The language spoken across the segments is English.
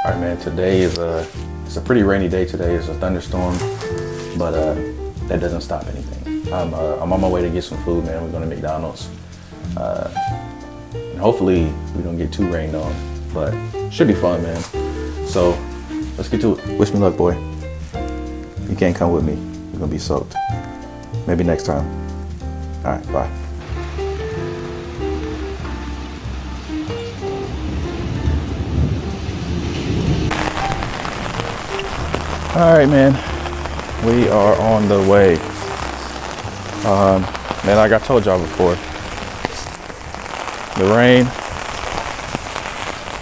All right, man. Today is it's a pretty rainy day today. It's a thunderstorm, but that doesn't stop anything. I'm on my way to get some food, man. We're going to McDonald's, and hopefully we don't get too rained on, but should be fun, man. So let's get to it. Wish me luck, boy. You can't come with me. You're gonna be soaked. Maybe next time. All right, bye. All right, man, we are on the way. Man, like I told y'all before, the rain,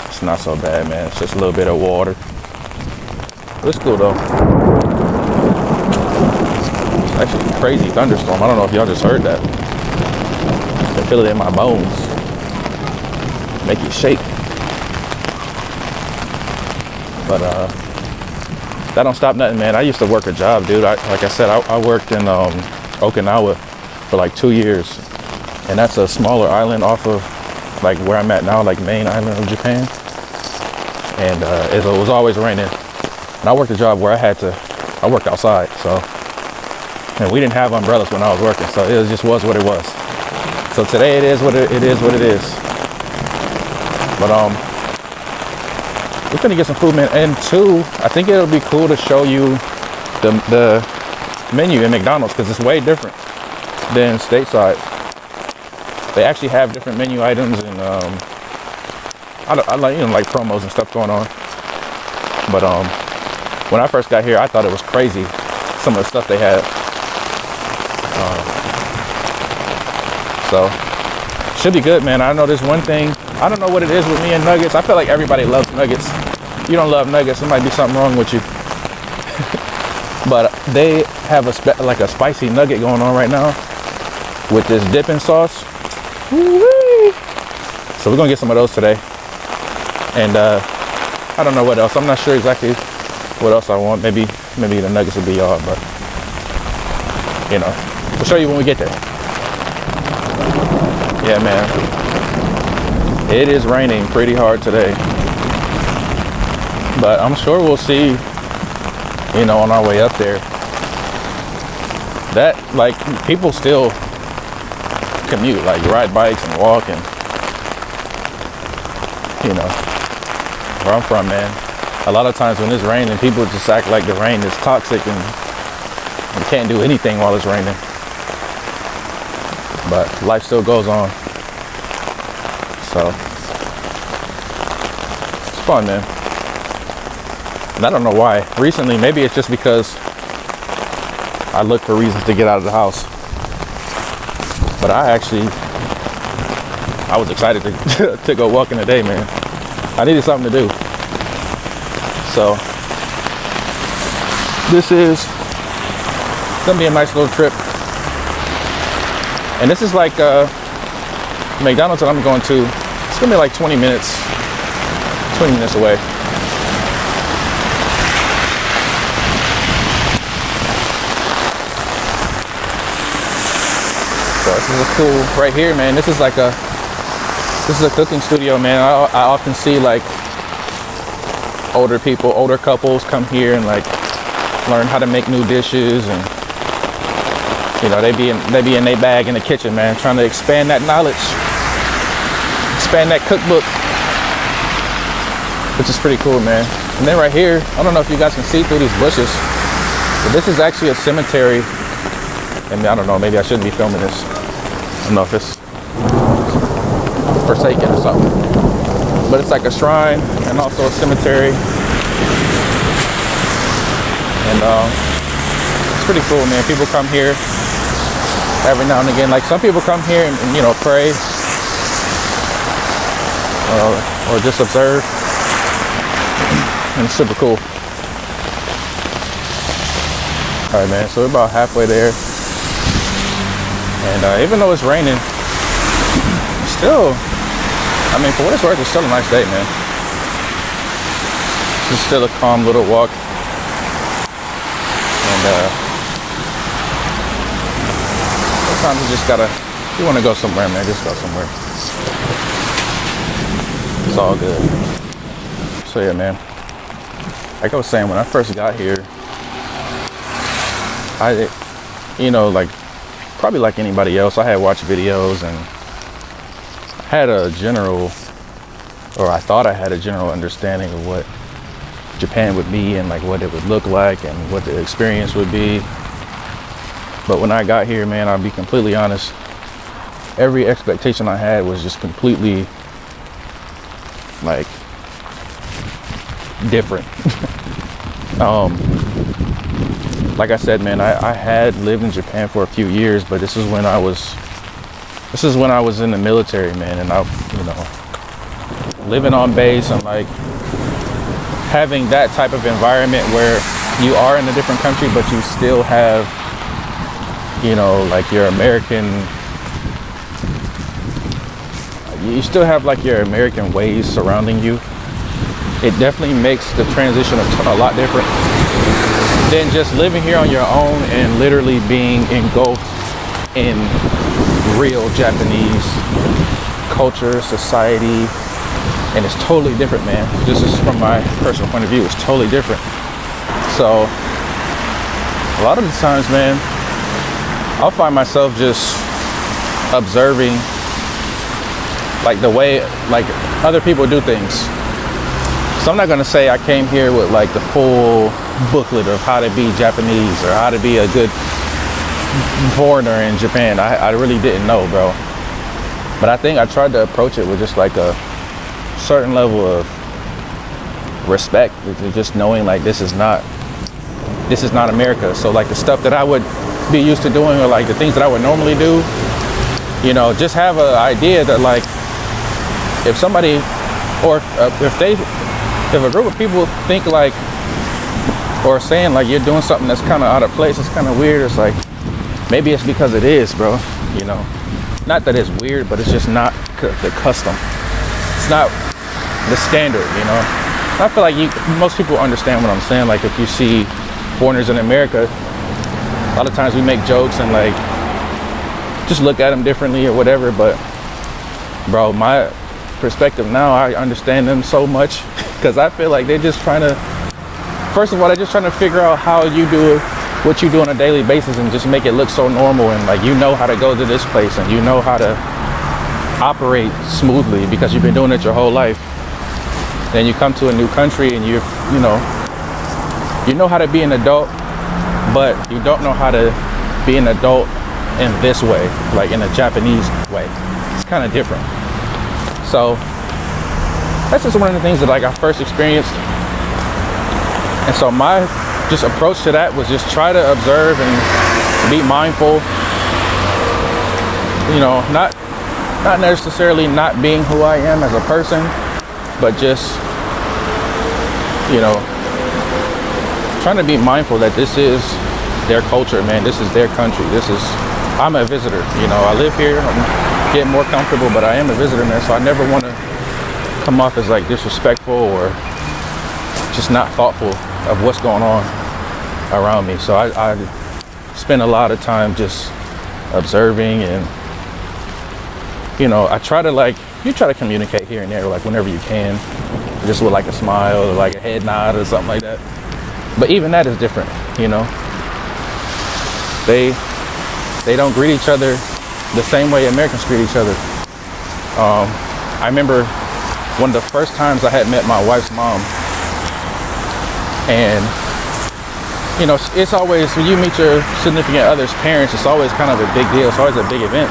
it's not so bad, man. It's just a little bit of water. But it's cool though. It's actually a crazy thunderstorm. I don't know if y'all just heard that. I can feel it in my bones. Make it shake. But that don't stop nothing, man. I used to work a job, dude. Like I said, I worked in Okinawa for like 2 years, and that's a smaller island off of like where I'm at now, like main island of Japan. And it was always raining, and I worked a job where I worked outside, so, and we didn't have umbrellas when I was working, so it just was what it was. So today it is what it is. But we're gonna get some food, man. And two, I think it'll be cool to show you the menu in McDonald's, because it's way different than stateside. They actually have different menu items, and I like, like promos and stuff going on. But when I first got here, I thought it was crazy, some of the stuff they had. So should be good, man. I know there's one thing. I don't know what it is with me and nuggets. I feel like everybody loves nuggets. You don't love nuggets, there might be something wrong with you. But they have like a spicy nugget going on right now with this dipping sauce. Woo-wee. So we're gonna get some of those today. And I don't know what else. I'm not sure exactly what else I want. Maybe the nuggets will be all, but you know, we'll show you when we get there. Yeah, man. It is raining pretty hard today, but I'm sure we'll see, on our way up there, that like people still commute, like ride bikes and walk, and where I'm from, man, a lot of times when it's raining, people just act like the rain is toxic and you can't do anything while it's raining, but life still goes on. So it's fun, man. And I don't know why. Recently, maybe it's just because I look for reasons to get out of the house. But I was excited to go walking today, man. I needed something to do. So this is gonna be a nice little trip. And this is like McDonald's that I'm going to. It's gonna be like 20 minutes away. So this is a cool, right here, man. This is a cooking studio, man. I often see like older couples come here and like learn how to make new dishes, and they be in their bag in the kitchen, man, trying to expand that knowledge, expand that cookbook, which is pretty cool, man. And then right here, I don't know if you guys can see through these bushes, but this is actually a cemetery. And I don't know, maybe I shouldn't be filming this. I don't know if it's forsaken or something, but it's like a shrine and also a cemetery. And it's pretty cool, man. People come here every now and again. Like some people come here and pray or just observe, and it's super cool. All right, man, so we're about halfway there, and even though it's raining, still, for what it's worth, it's still a nice day, man. It's still a calm little walk, and sometimes you just gotta, you want to go somewhere, man, just go somewhere. It's all good. So yeah, man, like I was saying, when I first got here, I, like probably like anybody else, I had watched videos and had a general, or I thought I had a general understanding of what Japan would be and like what it would look like and what the experience would be. But when I got here, man, I'll be completely honest, every expectation I had was just completely like different. Like I said, man, I had lived in Japan for a few years, but this is when I was in the military, man, and I, living on base and like having that type of environment where you are in a different country, but you still have, like your American, you still have like your American ways surrounding you. It definitely makes the transition a lot different than just living here on your own and literally being engulfed in real Japanese culture, society, and it's totally different, man. This is from my personal point of view, it's totally different. So a lot of the times, man, I'll find myself just observing like the way like other people do things. So I'm not gonna say I came here with like the full booklet of how to be Japanese or how to be a good foreigner in Japan. I really didn't know, bro. But I think I tried to approach it with just like a certain level of respect, just knowing like this is not America. So like the stuff that I would be used to doing, or like the things that I would normally do, just have an idea that like if somebody, or if a group of people think like, or saying like you're doing something that's kind of out of place, it's kind of weird, it's like maybe it's because it is, bro. Not that it's weird, but it's just not the custom. It's not the standard, I feel like most people understand what I'm saying. Like if you see foreigners in America, a lot of times we make jokes and like just look at them differently or whatever. But bro, my perspective now, I understand them so much because I feel like they're just trying to, first of all, they're just trying to figure out how you do what you do on a daily basis and just make it look so normal, and like how to go to this place and how to operate smoothly because you've been doing it your whole life. Then you come to a new country and you know how to be an adult, but you don't know how to be an adult in this way, like in a Japanese way. It's kind of different. So that's just one of the things that like I first experienced. And so my just approach to that was just try to observe and be mindful, not necessarily not being who I am as a person, but just, trying to be mindful that this is their culture, man. This is their country. I'm a visitor, I live here, I'm getting more comfortable, but I am a visitor, man. So I never want to come off as like disrespectful or just not thoughtful of what's going on around me. So I spend a lot of time just observing, and I try to communicate here and there, like whenever you can, just with like a smile or like a head nod or something like that. But even that is different, they don't greet each other the same way Americans greet each other. I remember one of the first times I had met my wife's mom, and it's always, when you meet your significant other's parents, it's always kind of a big deal. It's always a big event.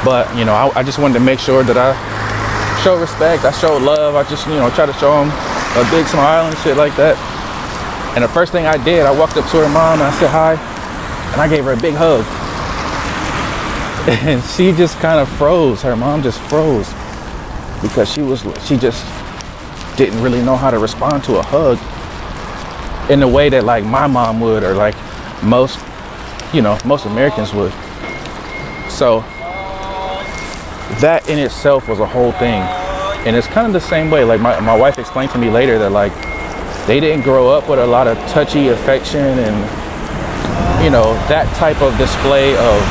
But, I just wanted to make sure that I showed respect. I showed love. I just, try to show them a big smile and shit like that. And the first thing I did, I walked up to her mom and I said hi. And I gave her a big hug. And she just kind of froze. Her mom just froze. Because she just didn't really know how to respond to a hug in the way that like my mom would, or like most Americans would. So that in itself was a whole thing. And it's kind of the same way, like my wife explained to me later that like they didn't grow up with a lot of touchy affection and that type of display of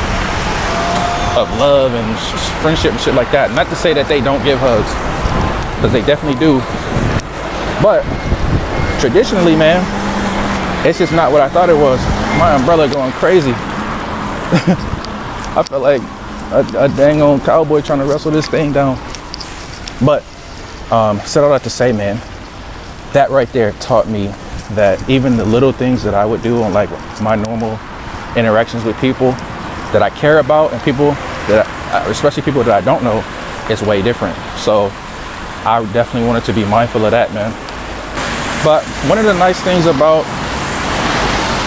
love and friendship and shit like that. Not to say that they don't give hugs, because they definitely do, But traditionally, man, it's just not what I thought it was. My umbrella going crazy. I feel like a dang on cowboy trying to wrestle this thing down. But said all that to say, man, that right there taught me that even the little things that I would do on like my normal interactions with people that I care about, and people that especially people that I don't know, is way different. So I definitely wanted to be mindful of that, man. But one of the nice things about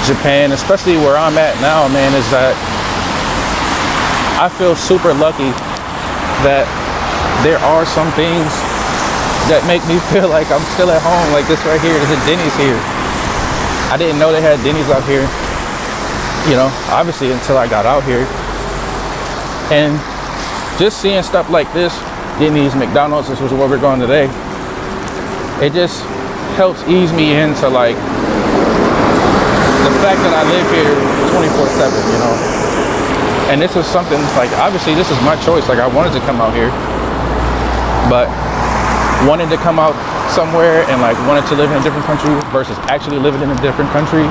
Japan, especially where I'm at now, man, is that I feel super lucky that there are some things that make me feel like I'm still at home, like this right here. There's a Denny's here. I didn't know they had Denny's out here, you know, obviously until I got out here. And just seeing stuff like this, Denny's, McDonald's, this was where we're going today, it just helps ease me into like the fact that I live here 24/7, you know. And this is something like, obviously this is my choice. Like I wanted to come out here, but wanting to come out somewhere and like wanted to live in a different country versus actually living in a different country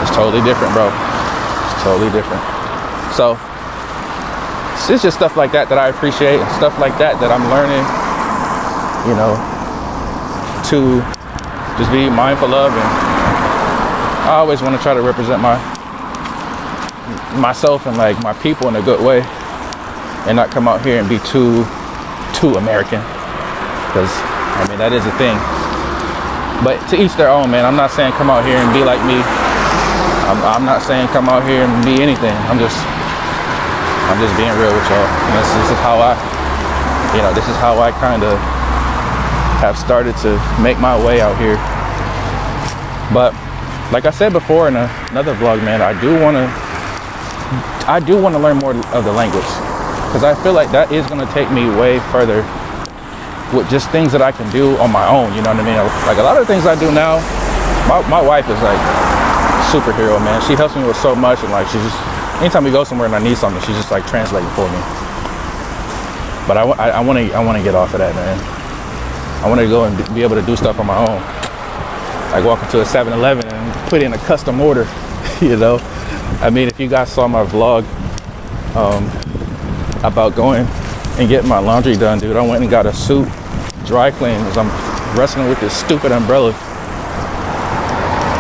is totally different, bro. It's totally different. So it's just stuff like that that I appreciate, and stuff like that that I'm learning, you know, to just be mindful of. And I always want to try to represent myself and like my people in a good way, and not come out here and be too American, because I mean that is a thing. But to each their own, man. I'm not saying come out here and be like me. I'm not saying come out here and be anything. I'm just being real with y'all. And this is how this is how I kind of have started to make my way out here. But like I said before in another vlog, man, I do want to learn more of the language, because I feel like that is going to take me way further with just things that I can do on my own, you know what I mean? Like a lot of the things I do now, my wife is like superhero, man. She helps me with so much, and like she just, anytime we go somewhere and I need something, she's just like translating for me. But I want to get off of that, man. I want to go and be able to do stuff on my own, like walk into a 7-Eleven and put in a custom order, you know? I mean, if you guys saw my vlog about going and getting my laundry done, dude, I went and got a suit dry cleaned because I'm wrestling with this stupid umbrella.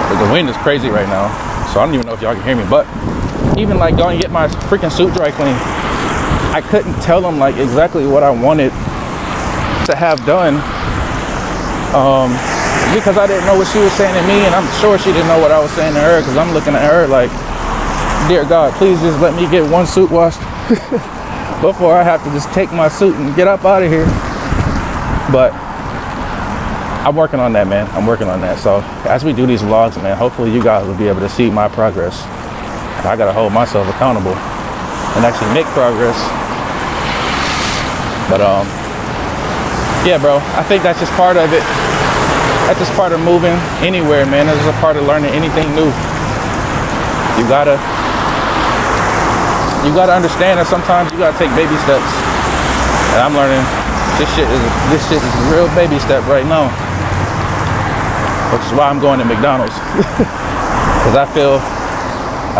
But the wind is crazy right now, so I don't even know if y'all can hear me. But even like going and get my freaking suit dry cleaned, I couldn't tell them like exactly what I wanted to have done, because I didn't know what she was saying to me, and I'm sure she didn't know what I was saying to her, because I'm looking at her like, dear God, please just let me get one suit washed before I have to just take my suit and get up out of here. But I'm working on that, man. I'm working on that. So as we do these vlogs, man, hopefully you guys will be able to see my progress. I gotta hold myself accountable and actually make progress. But yeah, bro, I think that's just part of it. That's just part of moving anywhere, man. That's just a part of learning anything new. You gotta understand that sometimes you gotta take baby steps. And I'm learning this shit is a real baby step right now. Which is why I'm going to McDonald's. Because I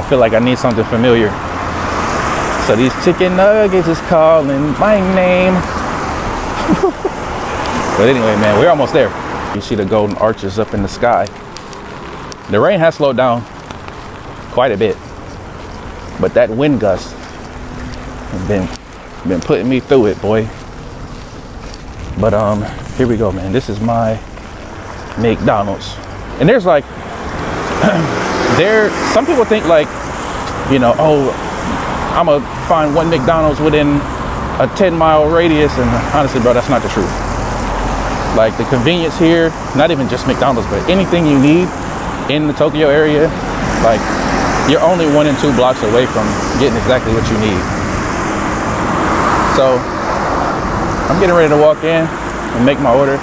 feel like I need something familiar. So these chicken nuggets is calling my name. But anyway, man, we're almost there. You see the golden arches up in the sky. The rain has slowed down quite a bit, but that wind gust has been putting me through it, boy. But here we go, man. This is my McDonald's, and there's like some people think like, you know, oh, I'm gonna find one McDonald's within a 10-mile radius, and honestly, bro, that's not the truth. Like the convenience here, not even just McDonald's, but anything you need in the Tokyo area, like you're only 1 and 2 blocks away from getting exactly what you need. So I'm getting ready to walk in and make my order.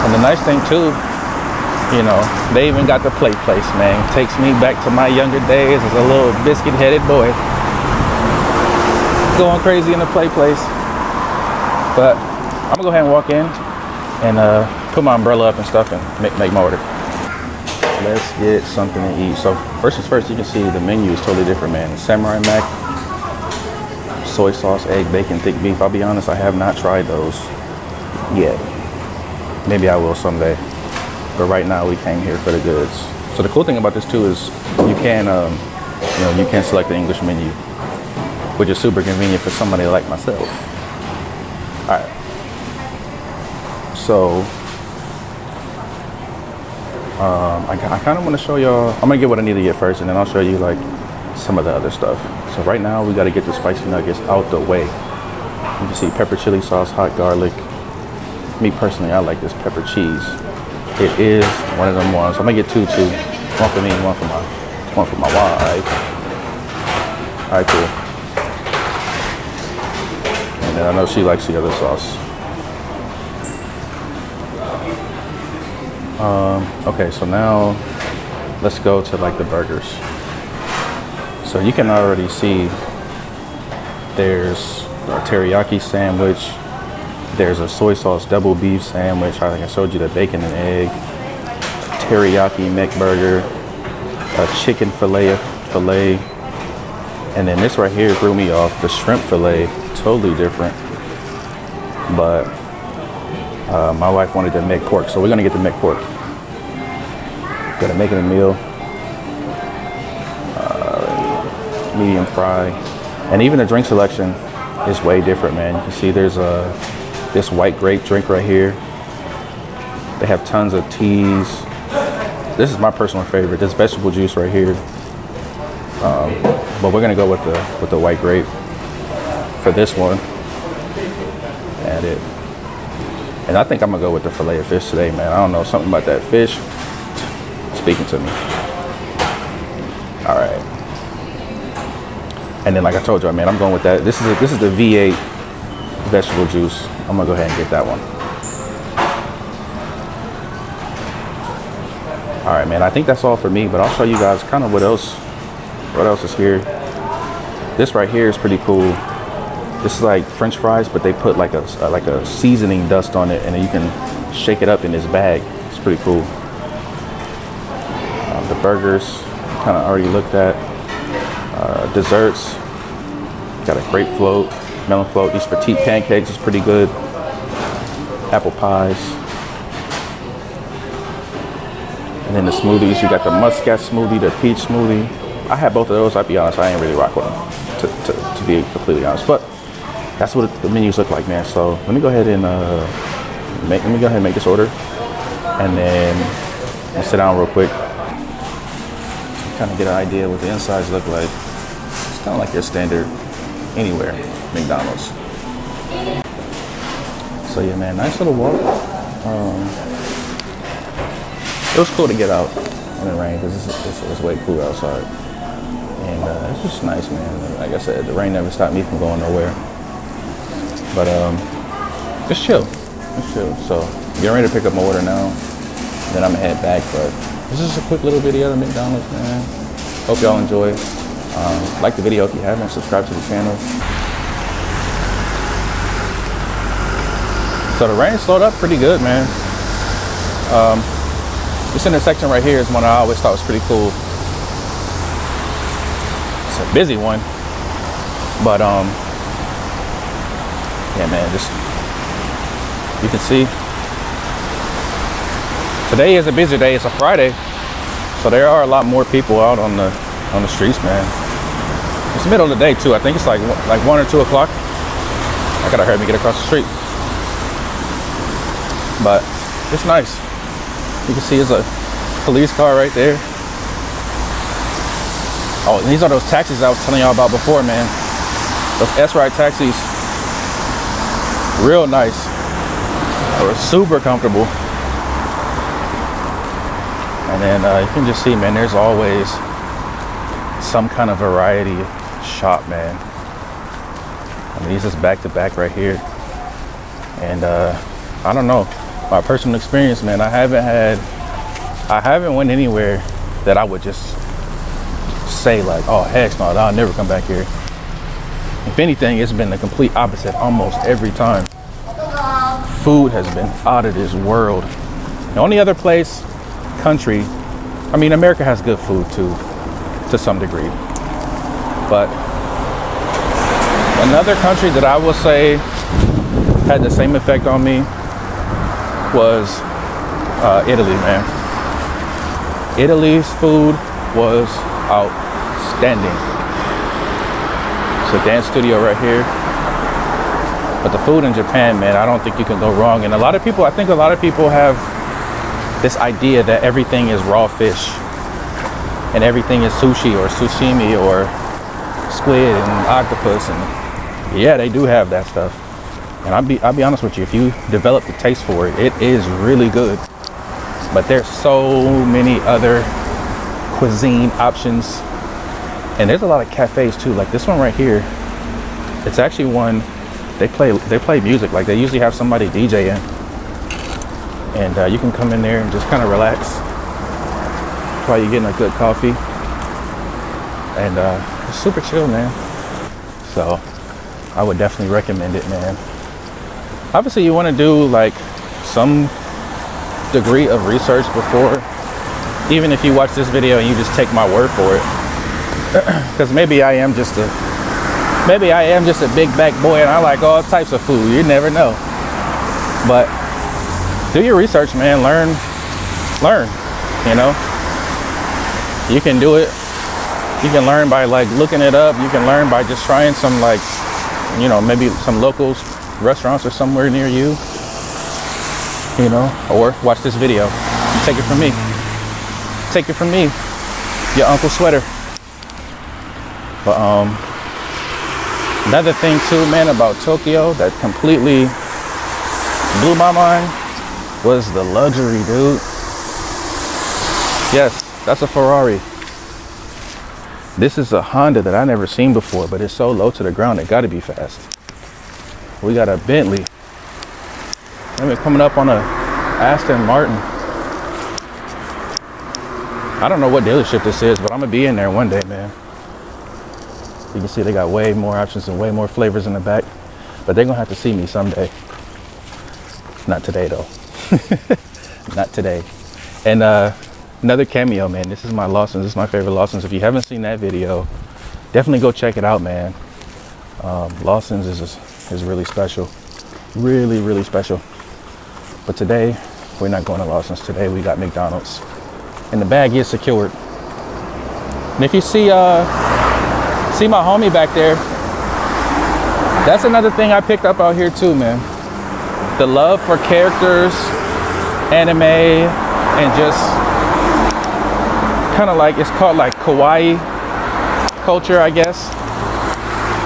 And the nice thing too, you know, they even got the play place, man. Takes me back to my younger days as a little biscuit-headed boy, going crazy in the play place. But I'm gonna go ahead and walk in and put my umbrella up and stuff and make my order. Let's get something to eat. So first things first, you can see the menu is totally different, man. Samurai mac, soy sauce, egg, bacon, thick beef. I'll be honest, I have not tried those yet. Maybe I will someday. But right now we came here for the goods. So the cool thing about this too is you can select the English menu, which is super convenient for somebody like myself. All right. So I kind of want to show y'all. I'm gonna get what I need to get first, and then I'll show you like some of the other stuff. So right now we got to get the spicy nuggets out the way. You can see pepper chili sauce, hot garlic. Me personally, I like this pepper cheese. It is one of them ones. I'm gonna get two. One for me, one for my wife. All right, cool. And then I know she likes the other sauce. Okay, so now let's go to like the burgers. So you can already see there's a teriyaki sandwich. There's a soy sauce double beef sandwich. I think I showed you the bacon and egg. Teriyaki neck burger. A chicken filet. And then this right here threw me off. The shrimp filet, totally different. But my wife wanted to make pork, so we're gonna get the neck pork. Gotta make it a meal. Medium fry. And even the drink selection is way different, man. You can see there's this white grape drink right here. They have tons of teas. This is my personal favorite. This vegetable juice right here. But we're gonna go with the white grape for this one. Add it. And I think I'm gonna go with the fillet of fish today, man. I don't know, something about that fish speaking to me. All right. And then, like I told y'all, man, I'm going with that. This is the V8 vegetable juice. I'm gonna go ahead and get that one. All right, man. I think that's all for me, but I'll show you guys kind of what else is here. This right here is pretty cool. This is like French fries, but they put like a seasoning dust on it, and then you can shake it up in this bag. It's pretty cool. The burgers, kind of already looked at. Desserts, got a grape float, melon float. These petite pancakes is pretty good. Apple pies. And then the smoothies, you got the muscat smoothie, the peach smoothie. I had both of those. I'll be honest, I ain't really rock with them, to be completely honest. But that's what the menus look like, man. So let me go ahead and make this order, and then I'll sit down real quick, kind of get an idea what the insides look like. It's kind of like your standard anywhere McDonald's. So yeah, man, nice little walk. It was cool to get out in the rain because it's way cooler outside, and it's just nice, man. Like I said, the rain never stopped me from going nowhere. But just chill. So getting ready to pick up my order now. Then I'm gonna head back. But this is a quick little video of McDonald's, man. Hope y'all enjoy. Like the video if you haven't. Subscribe to the channel. So the rain slowed up pretty good, man. This intersection right here is one I always thought was pretty cool. It's a busy one, but yeah, man, just you can see today is a busy day. It's a Friday, so there are a lot more people out on the streets, man. It's the middle of the day too. I think it's like 1 or 2 o'clock. I gotta hurry me get across the street, but it's nice. You can see there's a police car right there. Oh, and these are those taxis I was telling y'all about before, man. Those S-Ride taxis. Real nice. They were super comfortable. And then you can just see, man, there's always some kind of variety shop, man. I mean, these is back to back right here. And I don't know, my personal experience, man, I haven't went anywhere that I would just say like, oh heck no, I'll never come back here. If anything, it's been the complete opposite almost every time. Food has been out of this world. The only other country, I mean, America has good food too, to some degree. But another country that I would say had the same effect on me was Italy, man. Italy's food was outstanding. It's a dance studio right here. But the food in Japan, man, I don't think you can go wrong. And I think a lot of people have this idea that everything is raw fish and everything is sushi or sashimi or squid and octopus. And yeah, they do have that stuff. And I'll be honest with you, if you develop the taste for it, it is really good. But there's so many other cuisine options. And there's a lot of cafes too. Like this one right here, it's actually one, they play music. Like they usually have somebody DJing. And you can come in there and just kind of relax while you're getting a good coffee. And it's super chill, man. So I would definitely recommend it, man. Obviously you want to do like some degree of research before, even if you watch this video and you just take my word for it. Because maybe I am just a big back boy and I like all types of food. You never know. But do your research, man. Learn, you know. You can do it. You can learn by like looking it up. You can learn by just trying some, like, you know, maybe some locals restaurants or somewhere near you, you know, or watch this video. Take it from me. Take it from me, your Uncle Sweater. But another thing too, man, about Tokyo that completely blew my mind was the luxury, dude. Yes, that's a Ferrari. This is a Honda that I never seen before, but it's so low to the ground, it gotta be fast. We got a Bentley. And we're coming up on a Aston Martin. I don't know what dealership this is, but I'm gonna be in there one day, man. You can see they got way more options and way more flavors in the back, but they're gonna have to see me someday. Not today though. Not today. And another cameo, man. This is my Lawson's. This is my favorite Lawson's. If you haven't seen that video, definitely go check it out, man. Lawson's is really special. Really, really special. But today, we're not going to Lawson's. Today, we got McDonald's. And the bag is secured. And if you see my homie back there, that's another thing I picked up out here too, man. The love for characters, anime, and just kind of like, it's called like kawaii culture, I guess.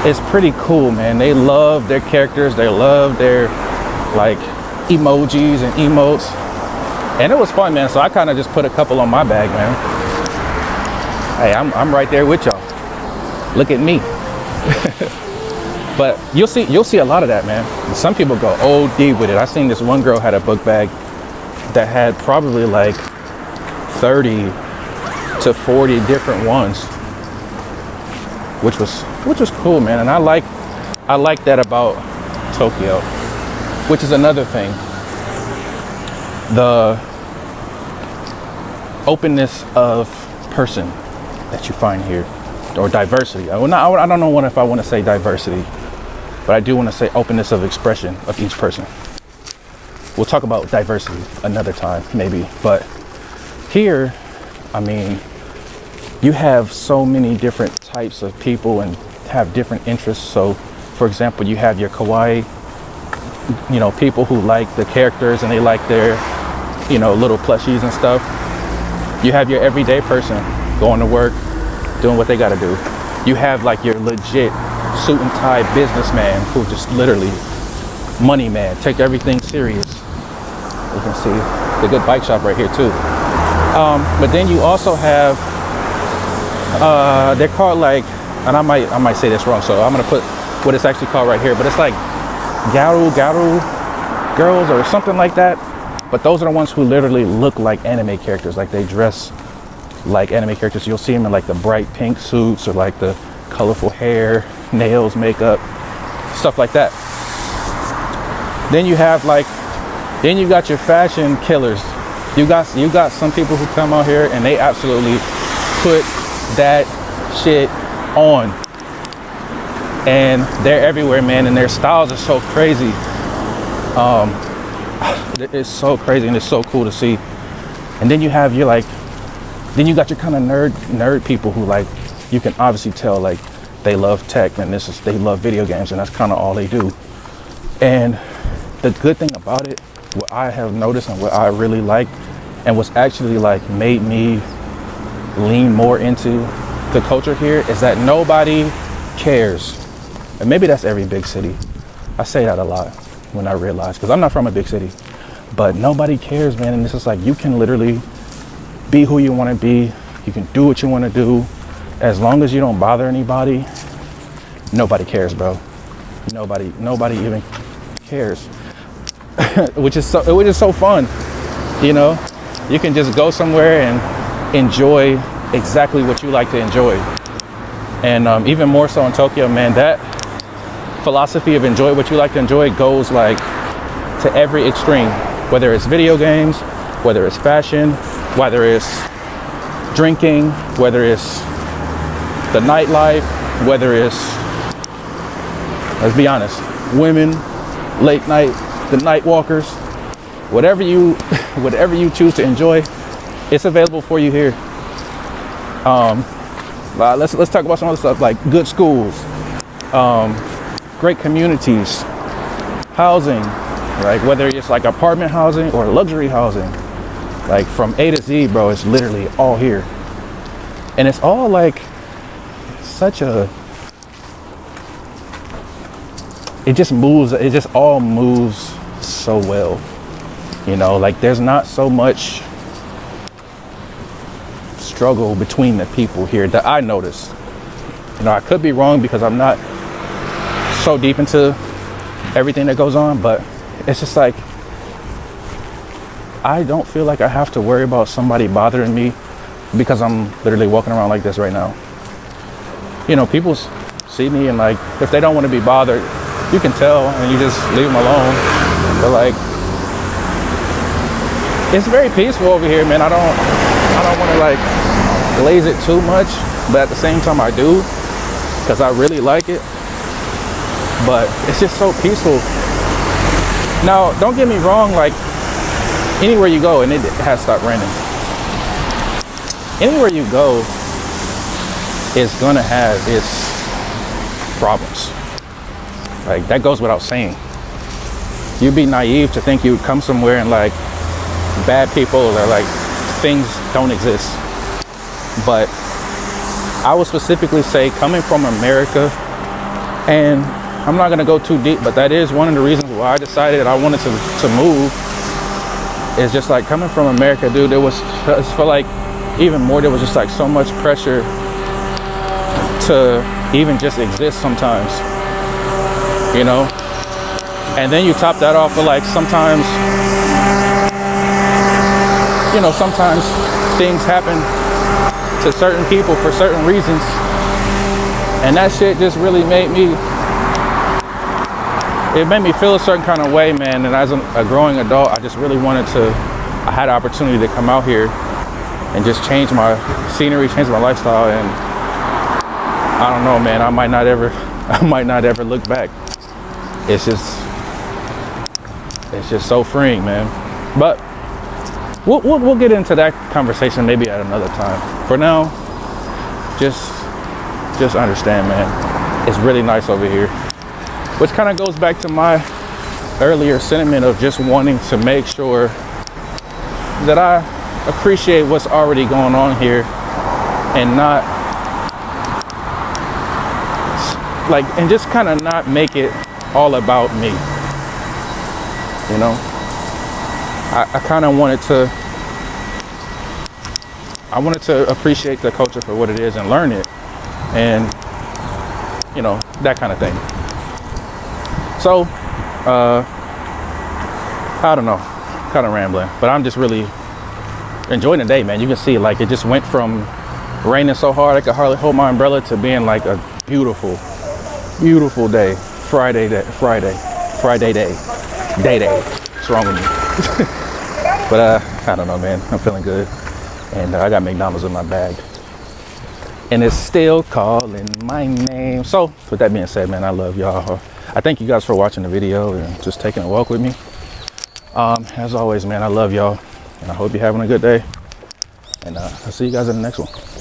It's pretty cool, man. They love their characters. They love their like emojis and emotes. And it was fun, man. So I kind of just put a couple on my bag, man. Hey, I'm right there with y'all. Look at me. But you'll see a lot of that, man. Some people go OD with it. I seen this one girl had a book bag that had probably like 30 to 40 different ones, which was cool, man. And I like that about Tokyo, which is another thing. The openness of person that you find here, or diversity. I don't know if I want to say diversity, but I do want to say openness of expression of each person. We'll talk about diversity another time, maybe. But here, I mean, you have so many different types of people and have different interests. So, for example, you have your kawaii, you know, people who like the characters and they like their, you know, little plushies and stuff. You have your everyday person going to work, doing what they got to do. You have like your legit suit and tie businessman who just literally money man, take everything serious. You can see the good bike shop right here too. But then you also have, they're called like, and I might say this wrong, so I'm gonna put what it's actually called right here, but it's like garu girls or something like that. But those are the ones who literally look like anime characters, like they dress like anime characters. You'll see them in like the bright pink suits or like the colorful hair, nails, makeup, stuff like that. Then you have like, then you got your fashion killers, You got some people who come out here and they absolutely put that shit on. And they're everywhere, man, and their styles are so crazy. It's so crazy and it's so cool to see. And then you have your like, then you got your kind of nerd people who like, you can obviously tell like they love tech and they love video games, and that's kind of all they do. And the good thing about it, what I have noticed and what I really like, and what's actually like made me lean more into the culture here, is that nobody cares. And maybe that's every big city. I say that a lot when I realize, because I'm not from a big city, but nobody cares, man. And it's just like, you can literally be who you want to be. You can do what you want to do. As long as you don't bother anybody, nobody cares, bro. Nobody even cares. which is so fun. You know, you can just go somewhere and enjoy exactly what you like to enjoy. And even more so in Tokyo, man, that philosophy of enjoy what you like to enjoy goes like to every extreme, whether it's video games, whether it's fashion, whether it's drinking, whether it's the nightlife, whether it's, let's be honest, women, late night, the night walkers, whatever you choose to enjoy, it's available for you here. Let's talk about some other stuff like good schools, great communities, housing, like whether it's like apartment housing or luxury housing, like from A to Z, bro, it's literally all here. And it's all like it just all moves so well. You know, like there's not so much struggle between the people here that I notice. You know, I could be wrong because I'm not so deep into everything that goes on, but it's just like, I don't feel like I have to worry about somebody bothering me because I'm literally walking around like this right now. You know, people see me and like, if they don't want to be bothered, you can tell and you just leave them alone. But like, it's very peaceful over here, man. I don't want to like glaze it too much, but at the same time I do, because I really like it. But it's just so peaceful. Now, don't get me wrong, like anywhere you go, and it has stopped raining. Anywhere you go is gonna have its problems. Like that goes without saying. You'd be naive to think you'd come somewhere and like bad people or like things don't exist. But I would specifically say, coming from America, and I'm not gonna go too deep, but that is one of the reasons why I decided I wanted to move. It's just like coming from America, dude, there was, for like even more, there was just like so much pressure to even just exist sometimes, you know? And then you top that off with like sometimes, you know, sometimes things happen to certain people for certain reasons. And that shit just really made me feel a certain kind of way, man. And as a growing adult, I just really I had an opportunity to come out here and just change my scenery, change my lifestyle. And I don't know, man, I might not ever look back. It's just so freeing, man. But we'll get into that conversation maybe at another time. For now, just understand, man, it's really nice over here. Which kind of goes back to my earlier sentiment of just wanting to make sure that I appreciate what's already going on here and not like, and just kind of not make it all about me. You know, I kind of wanted to appreciate the culture for what it is and learn it, and you know, that kind of thing. So, I don't know, kind of rambling, but I'm just really enjoying the day, man. You can see like it just went from raining so hard I could hardly hold my umbrella to being like a beautiful, beautiful day. Friday day. What's wrong with me? But I don't know, man. I'm feeling good. And I got McDonald's in my bag. And it's still calling my name. So with that being said, man, I love y'all. I thank you guys for watching the video and just taking a walk with me. As always, man, I love y'all. And I hope you're having a good day. And I'll see you guys in the next one.